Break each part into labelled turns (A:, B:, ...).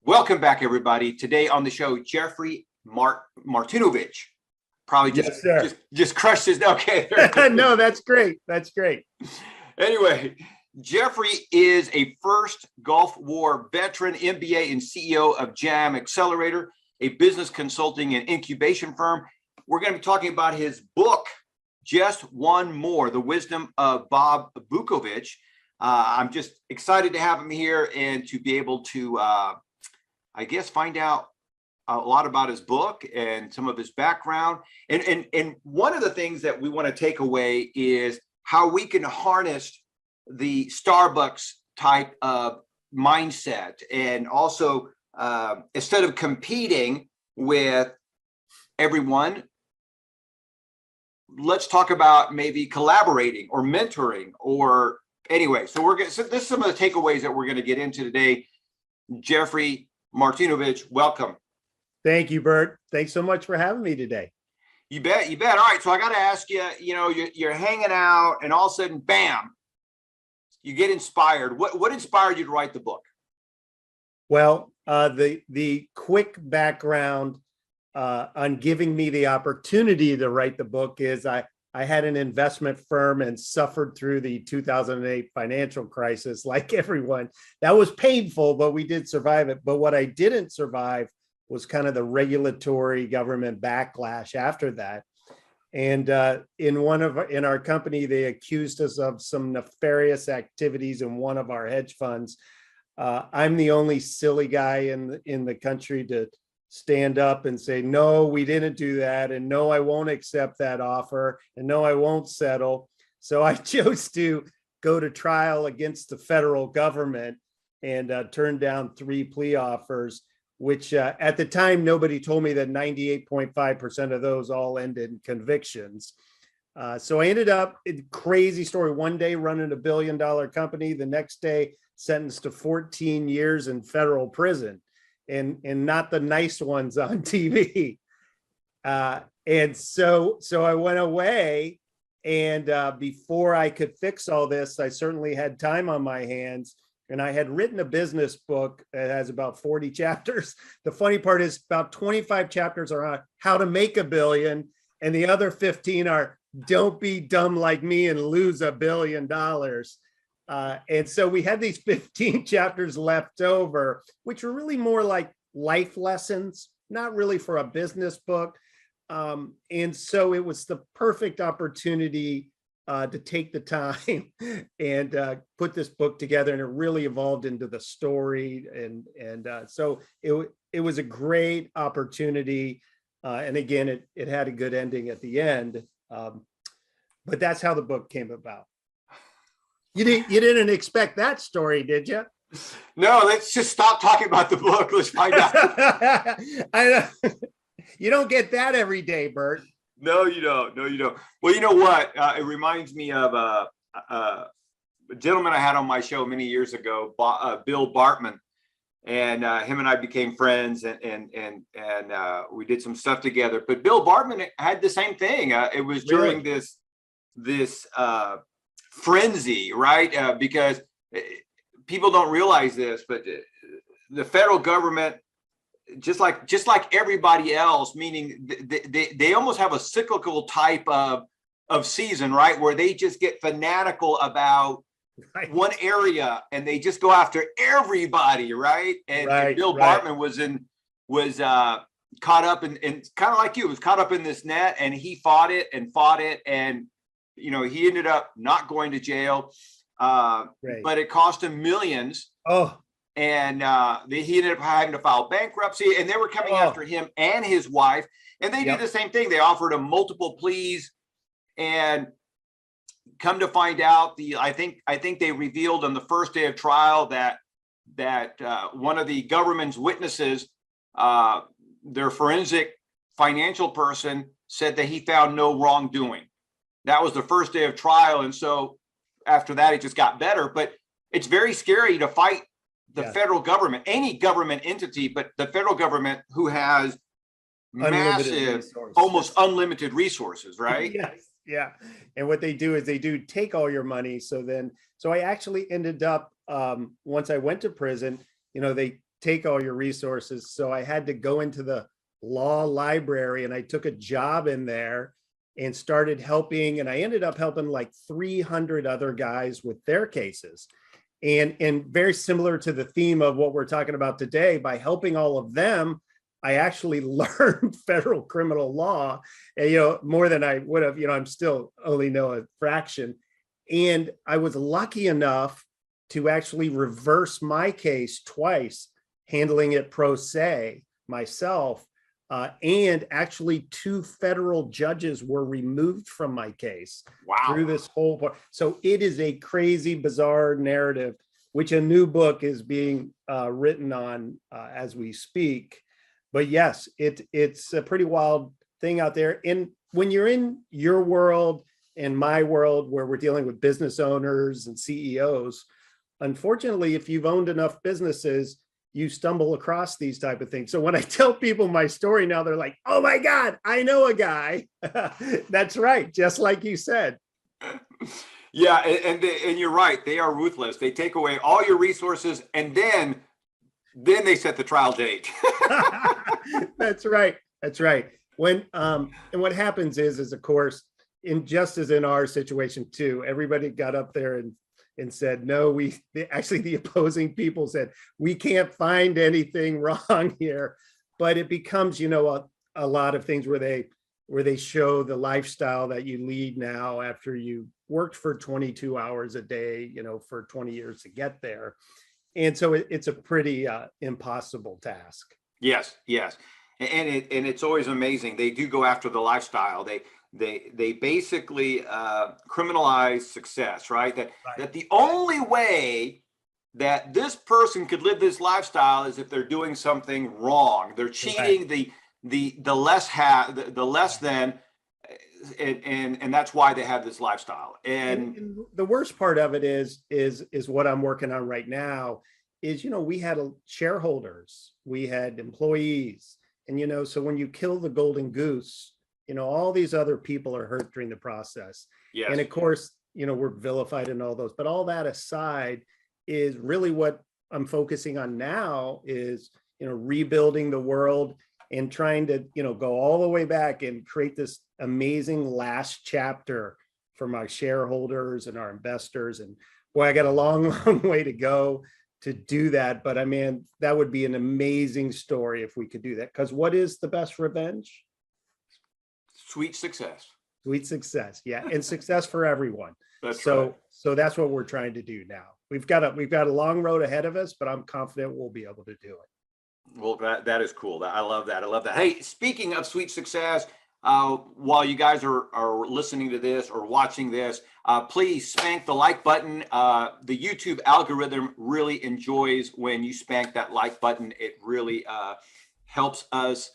A: Welcome back, everybody. Today on the show, Jeffrey Martinovich. Probably
B: Yes, sir.
A: just crushed his. Okay.
B: No, that's great. That's great.
A: Anyway, Jeffrey is a first Gulf War veteran, MBA and CEO of Jam Accelerator, a business consulting and incubation firm. We're going to be talking about his book, Just One More, The Wisdom of Bob Vukovich. I'm just excited to have him here and to be able to, find out a lot about his book and some of his background. And one of the things that we want to take away is how we can harness the Starbucks type of mindset. And also, instead of competing with everyone, let's talk about maybe collaborating or mentoring or anyway. So this is some of the takeaways that we're going to get into today. Jeffrey Martinovich, welcome.
B: Thank you, Bert. Thanks so much for having me today.
A: You bet. All right. So I got to ask you, you're hanging out and all of a sudden, bam, you get inspired. What inspired you to write the book?
B: Well, the quick background on giving me the opportunity to write the book is I had an investment firm and suffered through the 2008 financial crisis like everyone. That was painful, but we did survive it. But what I didn't survive was kind of the regulatory government backlash after that. And in our company, they accused us of some nefarious activities in one of our hedge funds. I'm the only silly guy in the country to stand up and say, no, we didn't do that. And no, I won't accept that offer. And no, I won't settle. So I chose to go to trial against the federal government and turn down 3 plea offers, which at the time, nobody told me that 98.5% of those all ended in convictions. So I ended up, crazy story, one day running a $1 billion company, the next day sentenced to 14 years in federal prison. And not the nice ones on TV. And so I went away, and before I could fix all this, I certainly had time on my hands, and I had written a business book that has about 40 chapters. The funny part is about 25 chapters are on how to make $1 billion, and the other 15 are don't be dumb like me and lose $1 billion. And so we had these 15 chapters left over, which were really more like life lessons, not really for a business book. And so it was the perfect opportunity to take the time and put this book together. And it really evolved into the story. And so it was a great opportunity. And again, it had a good ending at the end. But that's how the book came about. You didn't expect that story, did you?
A: No, let's just stop talking about the book. Let's find out.
B: I know. You don't get that every day, Bert.
A: No, you don't. Well, you know what? It reminds me of a gentleman I had on my show many years ago, Bill Bartman, and him and I became friends, and we did some stuff together. But Bill Bartman had the same thing. It was during this frenzy, right? Because people don't realize this, but the federal government, just like everybody else, meaning they almost have a cyclical type of season, right? Where they just get fanatical about one area and they just go after everybody, right? And Bill Bartman was caught up in kind of like you, was caught up in this net, and he fought it, and he ended up not going to jail, but it cost him millions.
B: Oh,
A: and he ended up having to file bankruptcy, and they were coming after him and his wife. And they did the same thing. They offered him multiple pleas, and come to find out, I think they revealed on the first day of trial that one of the government's witnesses, their forensic financial person, said that he found no wrongdoing. That was the first day of trial. And so after that, it just got better. But it's very scary to fight the federal government, any government entity, but the federal government, who has massive, almost unlimited resources, right?
B: Yes. Yeah. And what they do is they do take all your money. So I actually ended up, once I went to prison, they take all your resources. So I had to go into the law library, and I took a job in there and started helping. And I ended up helping like 300 other guys with their cases. And very similar to the theme of what we're talking about today, by helping all of them, I actually learned federal criminal law, and, more than I would have. I'm still only know a fraction. And I was lucky enough to actually reverse my case twice, handling it pro se myself. And actually 2 federal judges were removed from my case.
A: Wow.
B: Through this whole part. So it is a crazy, bizarre narrative, which a new book is being written on as we speak. But yes, it's a pretty wild thing out there. And when you're in your world and my world, where we're dealing with business owners and CEOs, unfortunately, if you've owned enough businesses, you stumble across these type of things. So when I tell people my story now, they're like, oh my God, I know a guy. That's right. Just like you said.
A: Yeah. And you're right. They are ruthless. They take away all your resources, and then they set the trial date.
B: That's right. That's right. And what happens is of course, just as in our situation too, everybody got up there and said, no, the opposing people said, we can't find anything wrong here. But it becomes, a lot of things where they show the lifestyle that you lead now after you worked for 22 hours a day, for 20 years to get there. And so it's a pretty impossible task.
A: Yes. And it's always amazing. They do go after the lifestyle. They basically criminalize success, right? That the only way that this person could live this lifestyle is if they're doing something wrong. They're cheating. Right. The less than, and that's why they have this lifestyle. And
B: the worst part of it is what I'm working on right now is, we had shareholders, we had employees, and so when you kill the golden goose, all these other people are hurt during the process.
A: Yes.
B: And of course, we're vilified and all those, but all that aside is really what I'm focusing on now is, rebuilding the world and trying to, go all the way back and create this amazing last chapter for my shareholders and our investors. And boy, I got a long, long way to go to do that. But I mean, that would be an amazing story if we could do that. Because what is the best revenge?
A: Sweet success.
B: Sweet success. Yeah. And success for everyone.
A: That's right.
B: So that's what we're trying to do now. We've got a long road ahead of us, but I'm confident we'll be able to do it.
A: Well, that is cool. I love that. Hey, speaking of sweet success, while you guys are listening to this or watching this, please spank the like button. The YouTube algorithm really enjoys when you spank that like button. It really helps us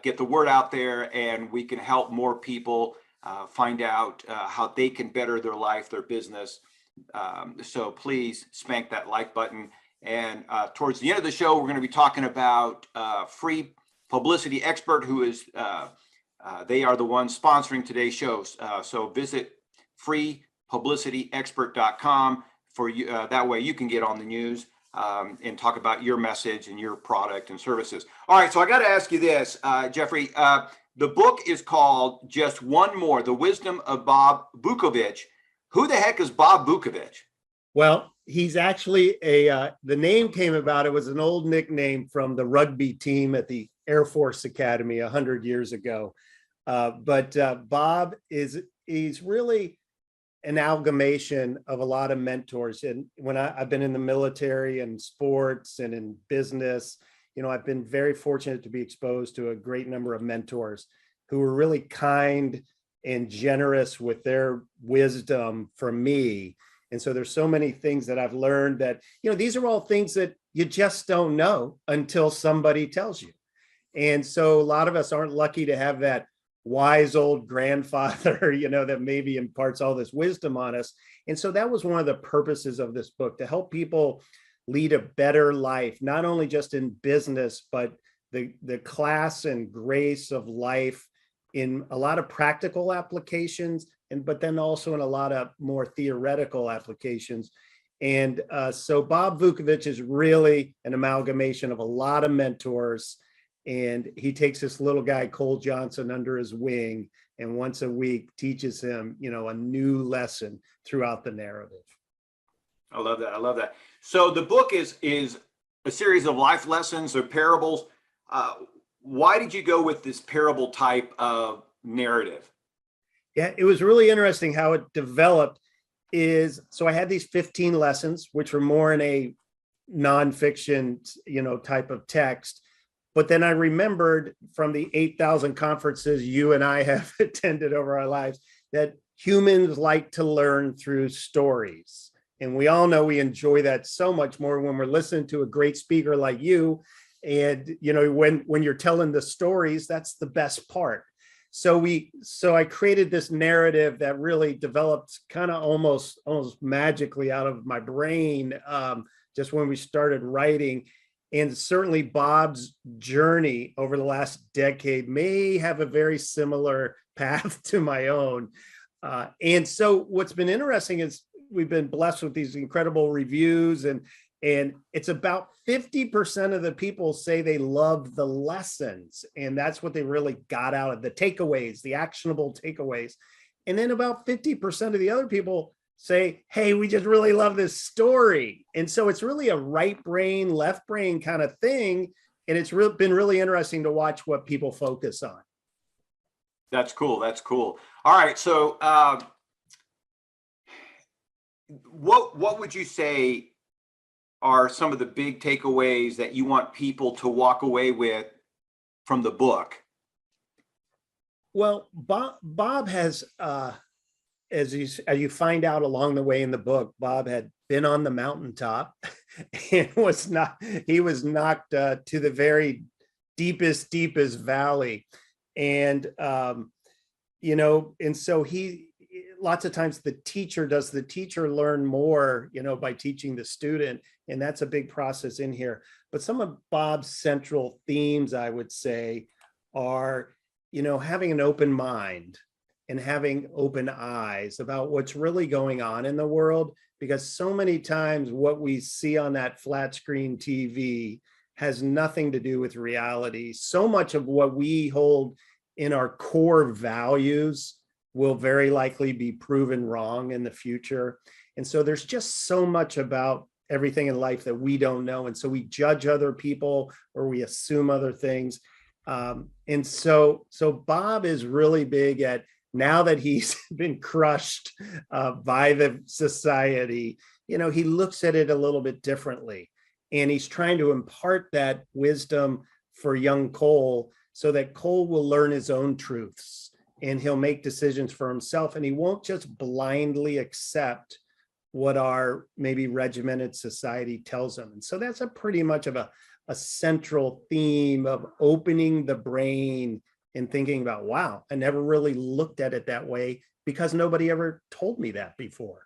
A: get the word out there, and we can help more people find out how they can better their life, their business. So please spank that like button. And towards the end of the show, we're going to be talking about Free Publicity Expert, who is they are the ones sponsoring today's shows. So visit freepublicityexpert.com for you. That way you can get on the news and talk about your message and your product and services. All right. So I got to ask you this, Jeffrey. The book is called Just One More, The Wisdom of Bob Vukovich. Who the heck is Bob Vukovich?
B: Well, he's actually the name came about, it was an old nickname from the rugby team at the Air Force Academy 100 years ago. But Bob he's really an amalgamation of a lot of mentors. And when I've been in the military and sports and in business, I've been very fortunate to be exposed to a great number of mentors who were really kind and generous with their wisdom for me. And so there's so many things that I've learned that, these are all things that you just don't know until somebody tells you. And so a lot of us aren't lucky to have that wise old grandfather, that maybe imparts all this wisdom on us. And so that was one of the purposes of this book, to help people lead a better life, not only just in business, but the class and grace of life in a lot of practical applications, but then also in a lot of more theoretical applications. And so Bob Vukovich is really an amalgamation of a lot of mentors. And he takes this little guy, Cole Johnson, under his wing, and once a week teaches him, a new lesson throughout the narrative.
A: I love that. I love that. So the book is a series of life lessons or parables. Why did you go with this parable type of narrative?
B: Yeah, it was really interesting how it developed. So I had these 15 lessons, which were more in a nonfiction, type of text. But then I remembered from the 8,000 conferences you and I have attended over our lives that humans like to learn through stories. And we all know we enjoy that so much more when we're listening to a great speaker like you. And, when you're telling the stories, that's the best part. So I created this narrative that really developed kind of almost magically out of my brain, just when we started writing. And certainly Bob's journey over the last decade may have a very similar path to my own. And so what's been interesting is we've been blessed with these incredible reviews, and it's about 50% of the people say they love the lessons. And that's what they really got out of the takeaways, the actionable takeaways. And then about 50% of the other people say, hey, we just really love this story. And so it's really a right brain, left brain kind of thing. And it's been really interesting to watch what people focus on.
A: That's cool. That's cool. All right. So what would you say are some of the big takeaways that you want people to walk away with from the book?
B: Well, Bob has, as you find out along the way in the book, Bob had been on the mountaintop and he was knocked to the very deepest valley. And, and so lots of times the teacher learn more, by teaching the student. And that's a big process in here. But some of Bob's central themes, I would say, are, having an open mind and having open eyes about what's really going on in the world, because so many times what we see on that flat screen TV has nothing to do with reality. So much of what we hold in our core values will very likely be proven wrong in the future. And so there's just so much about everything in life that we don't know. And so we judge other people or we assume other things. And so Bob is really big at, now that he's been crushed by the society, he looks at it a little bit differently. And he's trying to impart that wisdom for young Cole so that Cole will learn his own truths and he'll make decisions for himself. And he won't just blindly accept what our maybe regimented society tells him. And so that's a pretty much of a central theme of opening the brain and thinking about, wow, I never really looked at it that way because nobody ever told me that before.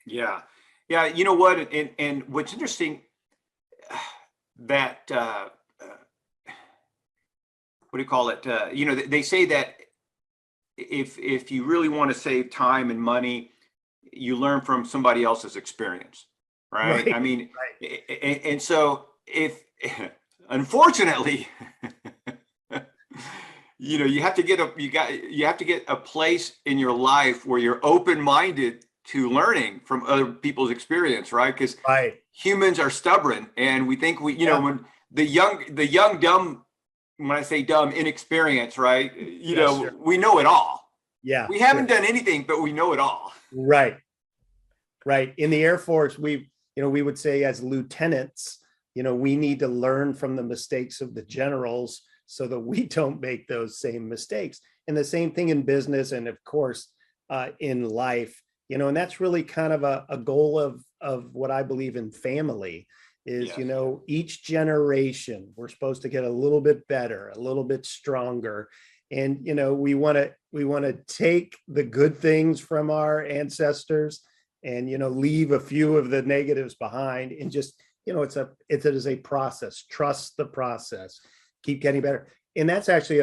B: Yeah.
A: Yeah. You know what? And what's interesting that, what do you call it? They say that if you really want to save time and money, you learn from somebody else's experience. Right. I mean, right. And so unfortunately, you have to get a place in your life where you're open-minded to learning from other people's experience, right? Because humans are stubborn, and we think when the young dumb, when I say dumb, inexperienced, right? Sure. We know it all.
B: Yeah,
A: we haven't done anything, but we know it all.
B: Right. In the Air Force, we would say as lieutenants, we need to learn from the mistakes of the generals so that we don't make those same mistakes. And the same thing in business, and of course, in life, and that's really kind of a goal of what I believe in family is, each generation, we're supposed to get a little bit better, a little bit stronger. And, we want to take the good things from our ancestors and, leave a few of the negatives behind, and just, it is a process. Trust the process. Keep getting better. And that's actually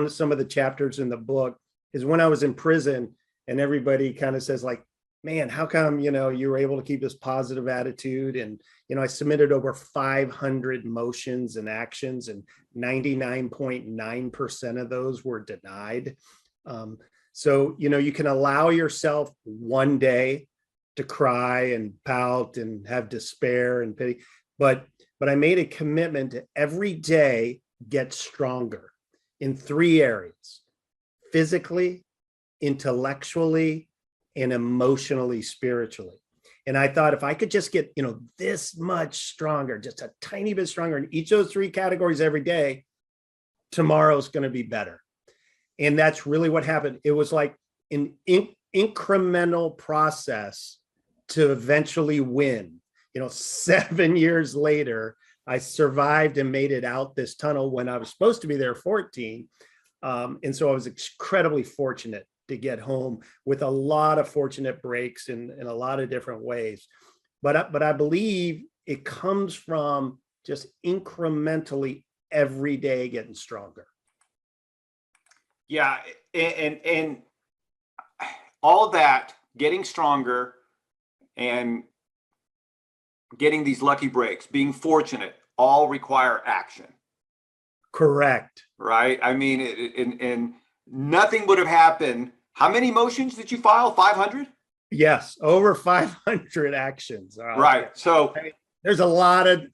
B: some of the chapters in the book is when I was in prison and everybody kind of says like, man, how come, you were able to keep this positive attitude? And, I submitted over 500 motions and actions, and 99.9% of those were denied. So, you can allow yourself one day to cry and pout and have despair and pity, but I made a commitment to every day get stronger in 3 areas: physically, intellectually, and emotionally, spiritually. And I thought if I could just get, this much stronger, just a tiny bit stronger in each of those 3 categories every day, tomorrow's going to be better. And that's really what happened. It was like an incremental process to eventually win. 7 years later, I survived and made it out this tunnel when I was supposed to be there 14. And so I was incredibly fortunate to get home with a lot of fortunate breaks in a lot of different ways. But I believe it comes from just incrementally every day getting stronger.
A: Yeah. And all of that, getting stronger and getting these lucky breaks, being fortunate, all require action.
B: Correct.
A: Right. I mean, and nothing would have happened. How many motions did you file? 500?
B: Yes, over 500 actions.
A: Right. So
B: there's a lot of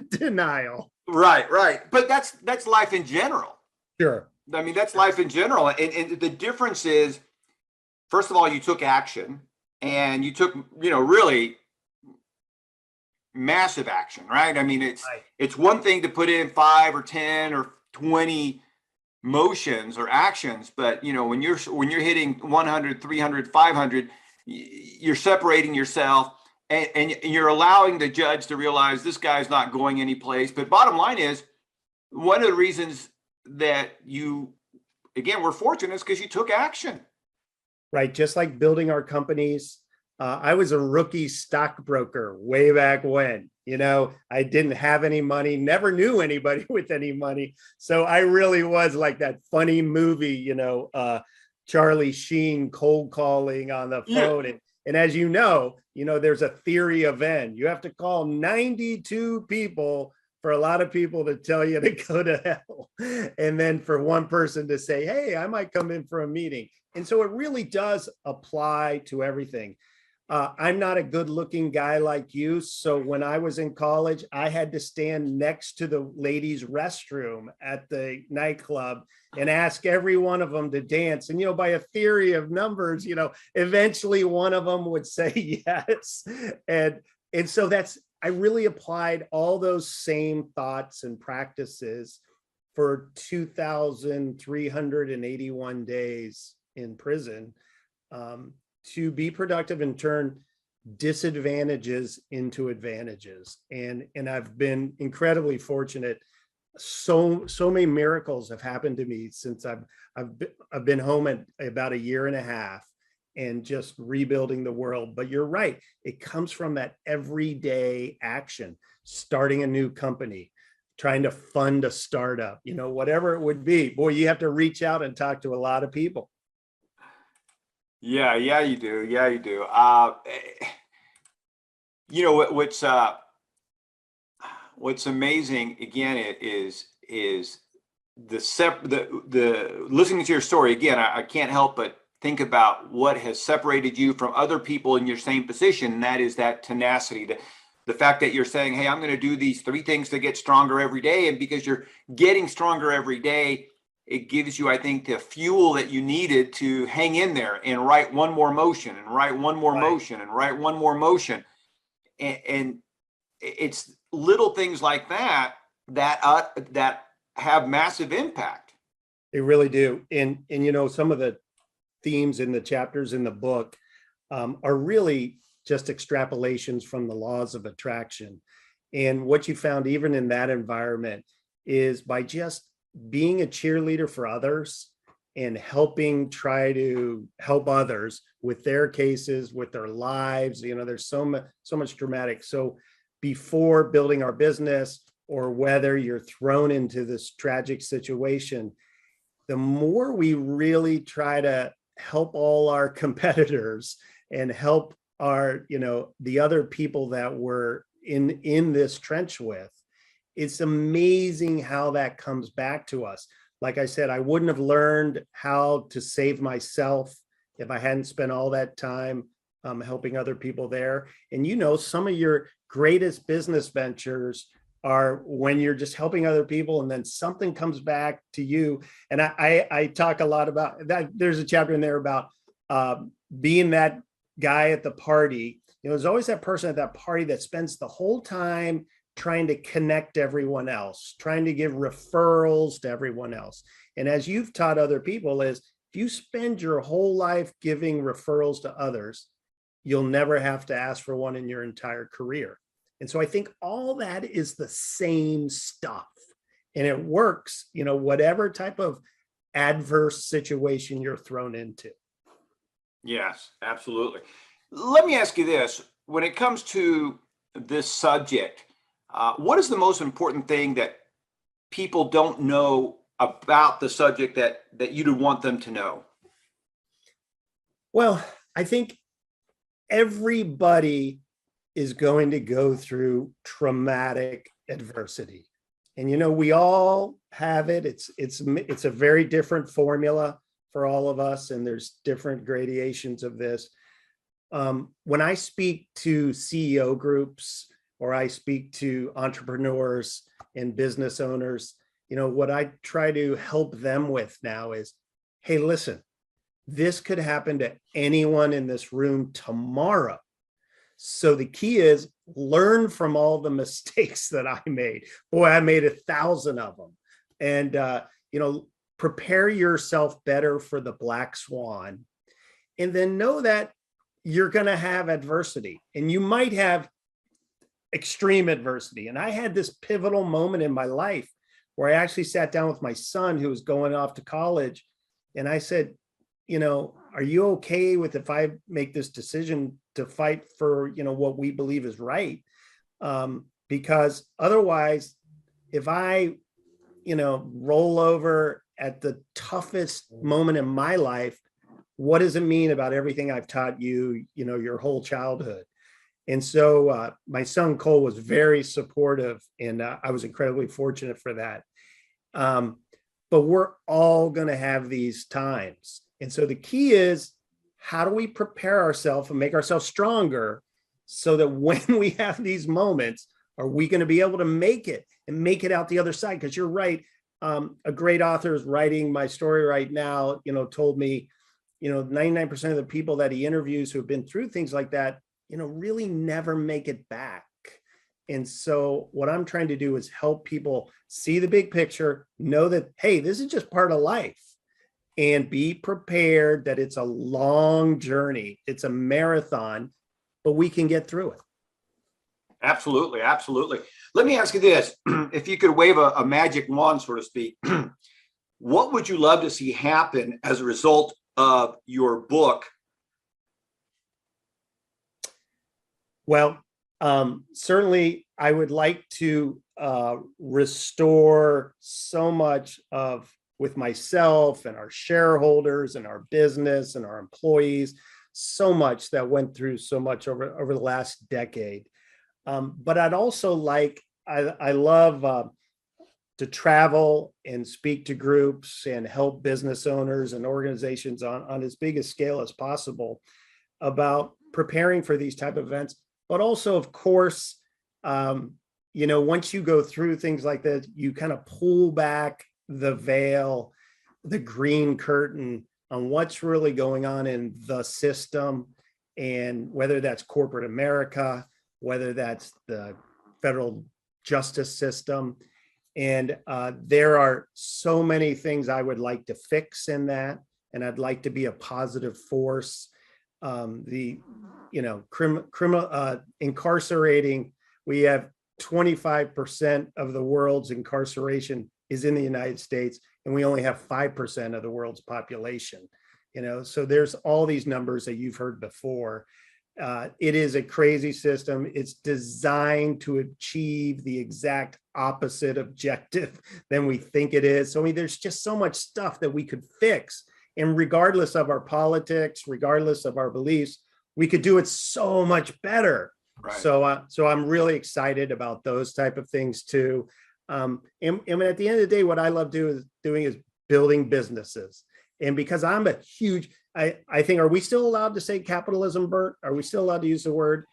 B: denial.
A: Right. But that's life in general.
B: Sure.
A: I mean, that's life in general. And the difference is, first of all, you took action, and you took, really massive action, right? I mean, it's one thing to put in 5 or 10 or 20 motions or actions, but when you're hitting 100, 300, 500, you're separating yourself, and you're allowing the judge to realize this guy's not going anyplace. But bottom line is, one of the reasons that you, again, were fortunate is because you took action.
B: Right. Just like building our companies. I was a rookie stockbroker way back when. I didn't have any money, never knew anybody with any money. So I really was like that funny movie, Charlie Sheen cold calling on the phone. Yeah. And as there's a theory of N. You have to call 92 people for a lot of people to tell you to go to hell. And then for one person to say, hey, I might come in for a meeting. And so it really does apply to everything. I'm not a good looking guy like you. So when I was in college, I had to stand next to the ladies' restroom at the nightclub and ask every one of them to dance. And, by a theory of numbers, eventually one of them would say yes. And so I really applied all those same thoughts and practices for 2,381 days in prison. To be productive and turn disadvantages into advantages. And I've been incredibly fortunate. So many miracles have happened to me since I've been home at about 1.5 years and just rebuilding the world. But you're right. It comes from that everyday action, starting a new company, trying to fund a startup, whatever it would be. Boy, you have to reach out and talk to a lot of people.
A: Yeah, you do. Yeah, you do. What's amazing again is the listening to your story again. I can't help but think about what has separated you from other people in your same position, and that is that tenacity. The fact that you're saying, hey, I'm going to do these 3 things to get stronger every day, and because you're getting stronger every day, it gives you, I think, the fuel that you needed to hang in there and write one more motion and write one more motion and write one more motion. And it's little things like that have massive impact.
B: They really do. And some of the themes in the chapters in the book are really just extrapolations from the laws of attraction. And what you found even in that environment is by just being a cheerleader for others and try to help others with their cases, with their lives. There's so much dramatic. So before building our business, or whether you're thrown into this tragic situation, the more we really try to help all our competitors and help are, the other people that we're in this trench with. It's amazing how that comes back to us. Like I said, I wouldn't have learned how to save myself if I hadn't spent all that time helping other people there. And some of your greatest business ventures are when you're just helping other people and then something comes back to you. And I talk a lot about that. There's a chapter in there about being that guy at the party. There's always that person at that party that spends the whole time trying to connect everyone else, trying to give referrals to everyone else. And as you've taught other people, is if you spend your whole life giving referrals to others, you'll never have to ask for one in your entire career. And so I think all that is the same stuff, and it works, whatever type of adverse situation you're thrown into.
A: Yes, absolutely. Let me ask you this. When it comes to this subject, what is the most important thing that people don't know about the subject that you'd want them to know?
B: Well, I think everybody is going to go through traumatic adversity. And, we all have it. It's a very different formula for all of us. And there's different gradations of this. When I speak to CEO groups, or I speak to entrepreneurs and business owners, what I try to help them with now is, hey, listen, this could happen to anyone in this room tomorrow. So the key is learn from all the mistakes that I made. Boy, I made 1,000 of them. And, prepare yourself better for the black swan. And then know that you're going to have adversity, and you might have extreme adversity. And I had this pivotal moment in my life where I actually sat down with my son who was going off to college. And I said, are you okay with if I make this decision to fight for, what we believe is right? Because otherwise, if I, roll over at the toughest moment in my life, what does it mean about everything I've taught you, your whole childhood? And so my son Cole was very supportive, and I was incredibly fortunate for that. But we're all going to have these times. And so the key is, how do we prepare ourselves and make ourselves stronger so that when we have these moments, are we going to be able to make it and make it out the other side? Because you're right. A great author is writing my story right now, told me, 99% of the people that he interviews who have been through things like that, really never make it back. And so what I'm trying to do is help people see the big picture, know that, hey, this is just part of life, and be prepared that it's a long journey. It's a marathon, but we can get through it.
A: Absolutely. Absolutely. Let me ask you this. If you could wave a magic wand, so to speak, what would you love to see happen as a result of your book?
B: Well, certainly I would like to restore so much of, with myself and our shareholders and our business and our employees, so much that went through so much over the last decade. But I'd also like, I love to travel and speak to groups and help business owners and organizations on as big a scale as possible about preparing for these type of events. But also, of course, once you go through things like that, you kind of pull back the veil, the green curtain on what's really going on in the system, and whether that's corporate America, whether that's the federal justice system. And there are so many things I would like to fix in that, and I'd like to be a positive force. Incarcerating, we have 25% of the world's incarceration is in the United States, and we only have 5% of the world's population. So there's all these numbers that you've heard before. It is a crazy system. It's designed to achieve the exact opposite objective than we think it is. So I mean, there's just so much stuff that we could fix. And regardless of our politics, regardless of our beliefs, we could do it so much better.
A: Right.
B: So I'm really excited about those type of things too. And at the end of the day, what I love doing is building businesses. And because I'm a huge, I think, are we still allowed to say capitalism, Bert? Are we still allowed to use the word?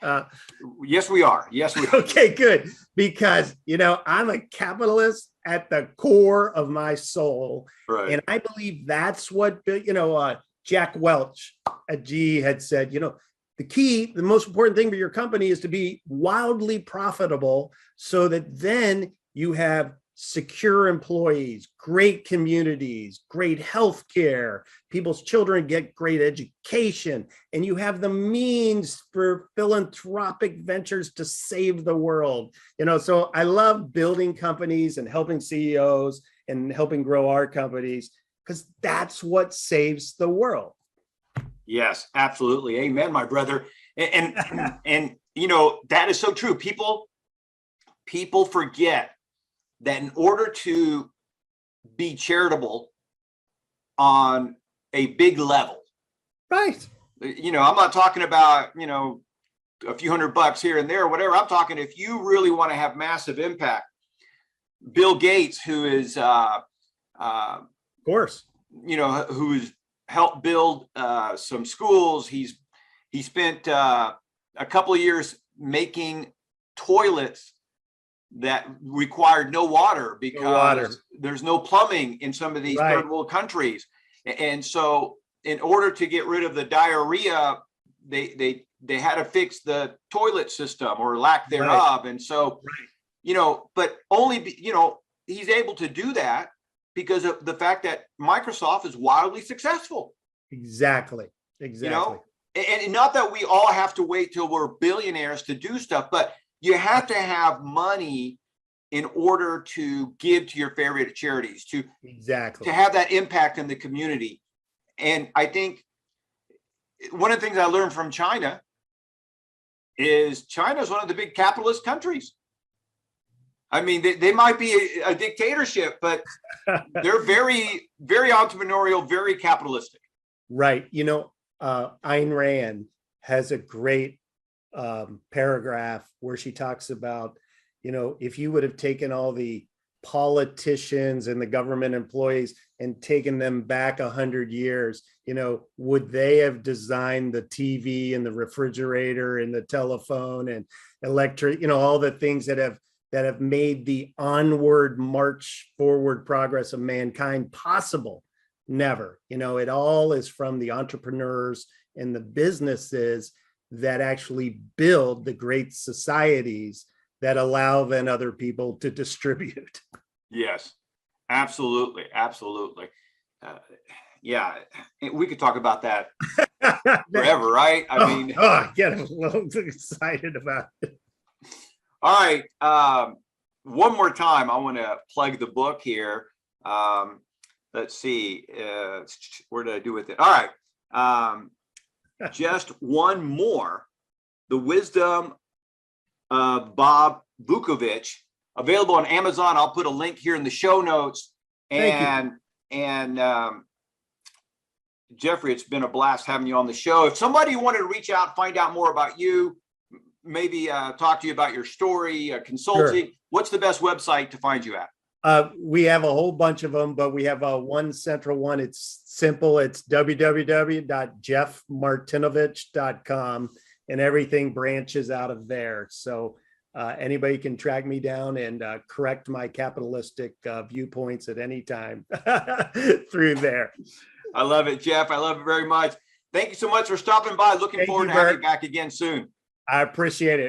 A: Yes, we are. Yes, we are.
B: Okay, good. Because, I'm a capitalist at the core of my soul.
A: Right.
B: And I believe that's what, Jack Welch at GE had said, the most important thing for your company is to be wildly profitable so that then you have secure employees, great communities, great healthcare, people's children get great education, and you have the means for philanthropic ventures to save the world. So I love building companies and helping CEOs and helping grow our companies because that's what saves the world.
A: Yes, absolutely. Amen, my brother. And that is so true. People forget that in order to be charitable on a big level,
B: right?
A: I'm not talking about, a few $100 here and there, whatever. I'm talking if you really want to have massive impact. Bill Gates, who is,
B: of course,
A: who has helped build some schools. He spent a couple of years making toilets that required no water because there's no plumbing in some of these third world countries. And so in order to get rid of the diarrhea, they had to fix the toilet system or lack thereof. And so, but only, he's able to do that because of the fact that Microsoft is wildly successful.
B: Exactly.
A: And not that we all have to wait till we're billionaires to do stuff, but you have to have money in order to give to your favorite charities, to have that impact in the community. And I think one of the things I learned from China is China is one of the big capitalist countries. I mean, they might be a dictatorship, but they're very, very entrepreneurial, very capitalistic.
B: Right. Ayn Rand has a great paragraph where she talks about, if you would have taken all the politicians and the government employees and taken them back 100 years, would they have designed the TV and the refrigerator and the telephone and electric, all the things that have made the onward march forward progress of mankind possible? Never. It all is from the entrepreneurs and the businesses that actually build the great societies that allow then other people to distribute.
A: Yes, absolutely. Yeah, we could talk about that forever, right?
B: I get a little excited about it.
A: All right. One more time, I want to plug the book here. Let's see. Where did I do with it? All right. Just one more. The Wisdom of Bob Vukovich, available on Amazon. I'll put a link here in the show notes. And Jeffrey, it's been a blast having you on the show. If somebody wanted to reach out, find out more about you, maybe talk to you about your story, consulting, sure. What's the best website to find you at?
B: We have a whole bunch of them, but we have one central one. It's simple. It's www.jeffmartinovich.com, and everything branches out of there. So anybody can track me down and correct my capitalistic viewpoints at any time through there.
A: I love it, Jeff. I love it very much. Thank you so much for stopping by. Looking forward to having you back again soon.
B: I appreciate it.